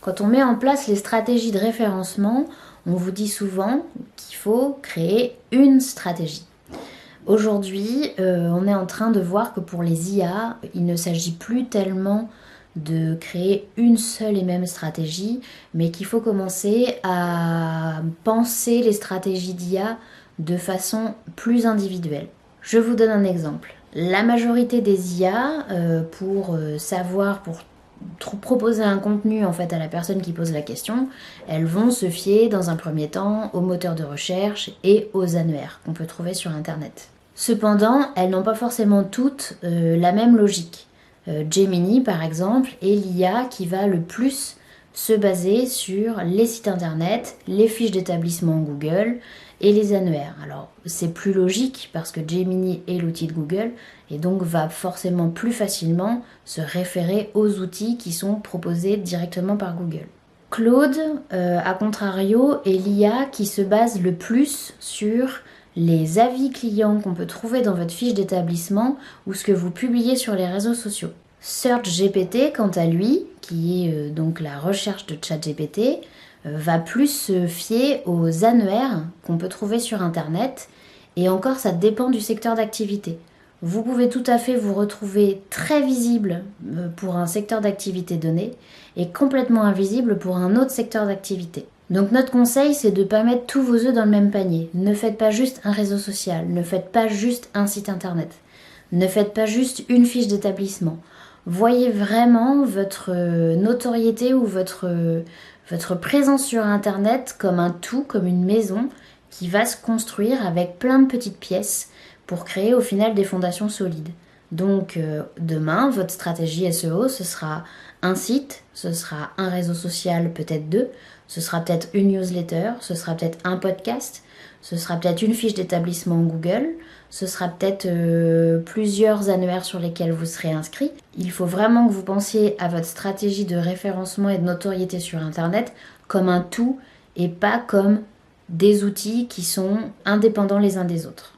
Quand on met en place les stratégies de référencement, on vous dit souvent qu'il faut créer une stratégie. Aujourd'hui, on est en train de voir que pour les IA, il ne s'agit plus tellement de créer une seule et même stratégie, mais qu'il faut commencer à penser les stratégies d'IA de façon plus individuelle. Je vous donne un exemple. La majorité des IA, pour proposer un contenu en fait à la personne qui pose la question, elles vont se fier dans un premier temps aux moteurs de recherche et aux annuaires qu'on peut trouver sur internet. Cependant, elles n'ont pas forcément toutes la même logique. Gemini par exemple est l'IA qui va le plus se baser sur les sites internet, les fiches d'établissement Google et les annuaires. Alors c'est plus logique parce que Gemini est l'outil de Google et donc va forcément plus facilement se référer aux outils qui sont proposés directement par Google. Claude, à contrario, est l'IA qui se base le plus sur les avis clients qu'on peut trouver dans votre fiche d'établissement ou ce que vous publiez sur les réseaux sociaux. SearchGPT, quant à lui, qui est donc la recherche de ChatGPT, va plus se fier aux annuaires qu'on peut trouver sur Internet, et encore ça dépend du secteur d'activité. Vous pouvez tout à fait vous retrouver très visible pour un secteur d'activité donné et complètement invisible pour un autre secteur d'activité. Donc notre conseil, c'est de ne pas mettre tous vos œufs dans le même panier. Ne faites pas juste un réseau social, ne faites pas juste un site internet, ne faites pas juste une fiche d'établissement. Voyez vraiment votre notoriété ou votre présence sur internet comme un tout, comme une maison qui va se construire avec plein de petites pièces pour créer au final des fondations solides. Donc demain, votre stratégie SEO, ce sera un site, ce sera un réseau social, peut-être deux, ce sera peut-être une newsletter, ce sera peut-être un podcast, ce sera peut-être une fiche d'établissement Google, ce sera peut-être plusieurs annuaires sur lesquels vous serez inscrit. Il faut vraiment que vous pensiez à votre stratégie de référencement et de notoriété sur Internet comme un tout et pas comme des outils qui sont indépendants les uns des autres.